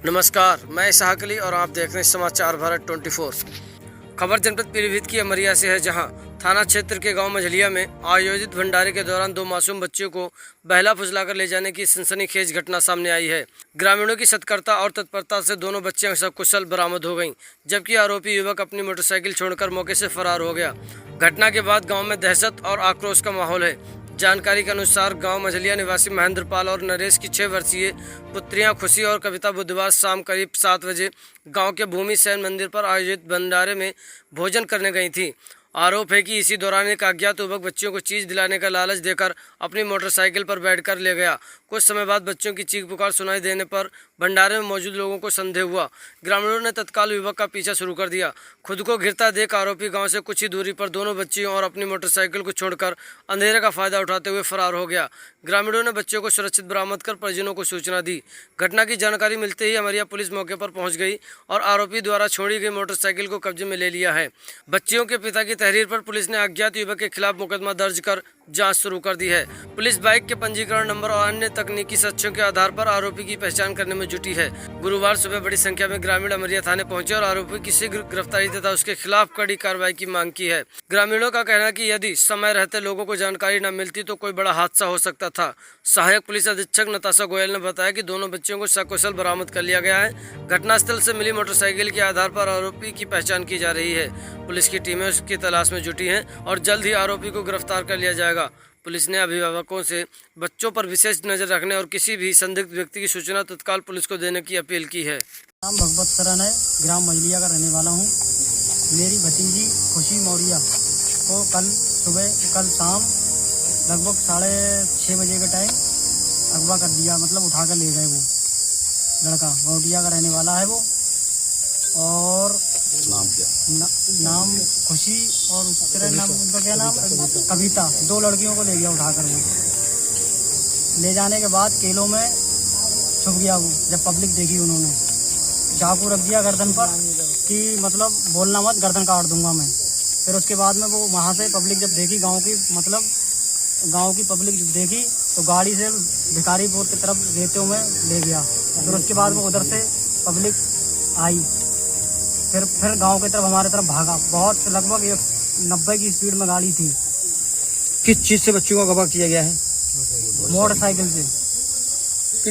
नमस्कार, मैं इसहाक अली और आप देख रहे हैं समाचार भारत 24। खबर जनपद पीलीभीत की अमरिया से है, जहां थाना क्षेत्र के गांव मझलिया में आयोजित भंडारे के दौरान दो मासूम बच्चियों को बहला फुसलाकर ले जाने की सनसनीखेज घटना सामने आई है। ग्रामीणों की सतर्कता और तत्परता से दोनों बच्चियां सकुशल बरामद हो गईं, जबकि आरोपी युवक अपनी मोटरसाइकिल छोड़कर मौके से फरार हो गया। घटना के बाद गाँव में दहशत और आक्रोश का माहौल है। जानकारी के अनुसार गांव मझलिया निवासी महेंद्र पाल और नरेश की 6 वर्षीय पुत्रियां खुशी और कविता बुधवार शाम करीब 7 बजे गांव के भूमि सैन मंदिर पर आयोजित भंडारे में भोजन करने गई थीं। आरोप है कि इसी दौरान एक अज्ञात युवक बच्चियों को चीज दिलाने का लालच देकर अपनी मोटरसाइकिल पर बैठकर ले गया। कुछ समय बाद बच्चों की चीख पुकार सुनाई देने पर भंडारे में मौजूद लोगों को संदेह हुआ। ग्रामीणों ने तत्काल युवक का पीछा शुरू कर दिया। खुद को घिरता देख आरोपी गांव से कुछ ही दूरी पर दोनों बच्चियों और अपनी मोटरसाइकिल को छोड़कर अंधेरे का फायदा उठाते हुए फरार हो गया। ग्रामीणों ने बच्चों को सुरक्षित बरामद कर परिजनों को सूचना दी। घटना की जानकारी मिलते ही अमरिया पुलिस मौके पर पहुंच गई और आरोपी द्वारा छोड़ी गई मोटरसाइकिल को कब्जे में ले लिया है। बच्चियों के पिता की तहरीर पर पुलिस ने अज्ञात युवक के खिलाफ मुकदमा दर्ज कर जांच शुरू कर दी है। पुलिस बाइक के पंजीकरण नंबर और अन्य तकनीकी तथ्यों के आधार पर आरोपी की पहचान करने में जुटी है। गुरुवार सुबह बड़ी संख्या में ग्रामीण अमरिया थाने पहुंचे और आरोपी की शीघ्र गिरफ्तारी तथा उसके खिलाफ कड़ी कार्रवाई की मांग की है। ग्रामीणों का कहना है कि यदि समय रहते लोगों को जानकारी न मिलती तो कोई बड़ा हादसा हो सकता था। सहायक पुलिस अधीक्षक नताशा गोयल ने बताया कि दोनों बच्चियों को सकुशल बरामद कर लिया गया है। घटनास्थल से मिली मोटरसाइकिल के आधार पर आरोपी की पहचान की जा रही है। पुलिस की टीमें उसकी तलाश में जुटी हैं और जल्द ही आरोपी को गिरफ्तार कर लिया जाएगा। पुलिस ने अभिभावकों से बच्चों पर विशेष नजर रखने और किसी भी संदिग्ध व्यक्ति की सूचना तत्काल पुलिस को देने की अपील की है। नाम भगवत शरण है, ग्राम मझलिया का रहने वाला हूँ। मेरी भतीजी खुशी मौर्या को कल शाम लगभग 6:30 बजे के टाइम अगवा कर दिया, मतलब उठा कर ले गए। वो लड़का गौटिया का रहने वाला है वो, और नाम क्या? नाम खुशी और उसका नाम, उनका क्या नाम, कविता। 2 लड़कियों को ले गया उठाकर। वो ले जाने के बाद केलों में छुप गया वो। जब पब्लिक देखी, उन्होंने चाकू रख दिया गर्दन पर कि मतलब बोलना मत, गर्दन काट दूंगा मैं। फिर उसके बाद में वो वहाँ से पब्लिक जब देखी, गांव की पब्लिक जब देखी तो गाड़ी से भिखारीपुर की तरफ रेतों में ले गया। फिर उसके बाद वो उधर से पब्लिक आई, फिर गांव की तरफ, हमारे तरफ भागा। बहुत लगभग 90 की स्पीड में गाड़ी थी। किस चीज से बच्चों को अगवा किया गया है? मोटरसाइकिल से।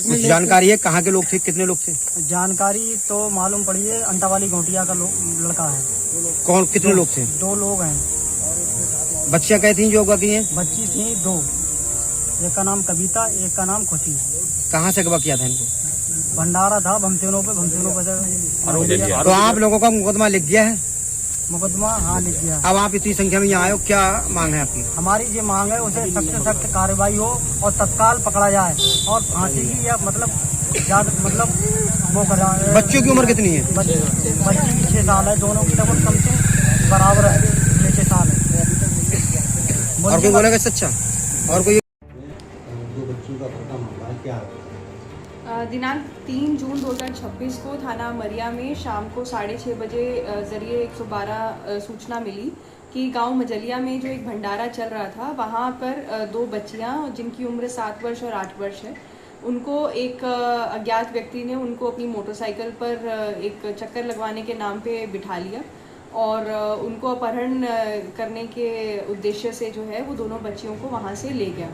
कुछ जानकारी है कहाँ के लोग थे, कितने लोग थे? जानकारी तो मालूम पड़ी है, अंटावाली घोटिया का लड़का है। कौन, कितने लोग थे? 2 लोग हैं। बच्चियां क्या थी जो अगवा की हैं? बच्ची थी 2, एक का नाम कविता, एक का नाम खुशी। कहाँ से अगवा किया था इनको? भंडारा था भमसेनों पे से। तो आप लोगों का मुकदमा लिख दिया है? मुकदमा हाँ लिख दिया। अब आप इतनी संख्या में यहाँ आए हो, क्या मांग है आपकी? हमारी ये मांग है, उसे सख्त से सख्त कार्रवाई हो और तत्काल पकड़ा जाए और फांसी की या मतलब वो करा। बच्चों की उम्र कितनी है? बच्ची की 6 साल है, दोनों की लगभग कम से बराबर है, 6 साल है। और कोई बोलेगा सच्चा? और कोई? दिनांक 3 जून 2026 को थाना अमरिया में शाम को 6:30 बजे जरिए 112 सूचना मिली कि गांव मझलिया में जो एक भंडारा चल रहा था, वहां पर 2 बच्चियां जिनकी उम्र 7 वर्ष और 8 वर्ष है, उनको एक अज्ञात व्यक्ति ने उनको अपनी मोटरसाइकिल पर एक चक्कर लगवाने के नाम पे बिठा लिया और उनको अपहरण करने के उद्देश्य से जो है वो दोनों बच्चियों को वहाँ से ले गया।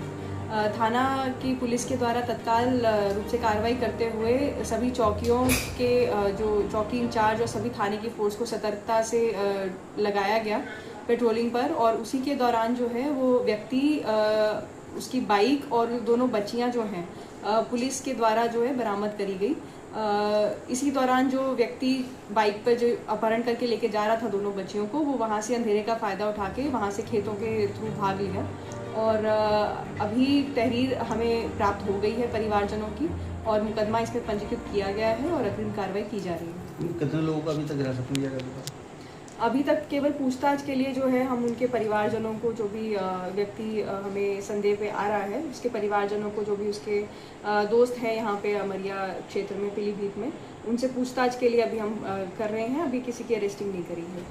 थाना की पुलिस के द्वारा तत्काल रूप से कार्रवाई करते हुए सभी चौकियों के जो चौकी इंचार्ज और सभी थाने की फोर्स को सतर्कता से लगाया गया पेट्रोलिंग पर, और उसी के दौरान जो है वो व्यक्ति, उसकी बाइक और दोनों बच्चियां जो हैं पुलिस के द्वारा जो है बरामद करी गई। इसी दौरान जो व्यक्ति बाइक पर जो अपहरण करके लेके जा रहा था दोनों बच्चियों को, वो वहाँ से अंधेरे का फ़ायदा उठा के वहाँ से खेतों के थ्रू भाग लिया और अभी तहरीर हमें प्राप्त हो गई है परिवारजनों की और मुकदमा इस पर पंजीकृत किया गया है और अग्रिम कार्रवाई की जा रही है। कितने लोगों को अभी तक हिरासत में लिया गया? अभी तक केवल पूछताछ के लिए जो है हम उनके परिवारजनों को, जो भी व्यक्ति हमें संदेह पे आ रहा है, उसके परिवारजनों को, जो भी उसके दोस्त हैं यहाँ पे अमरिया क्षेत्र में, पीलीभीत में, उनसे पूछताछ के लिए अभी हम कर रहे हैं। अभी किसी की अरेस्टिंग नहीं करी है।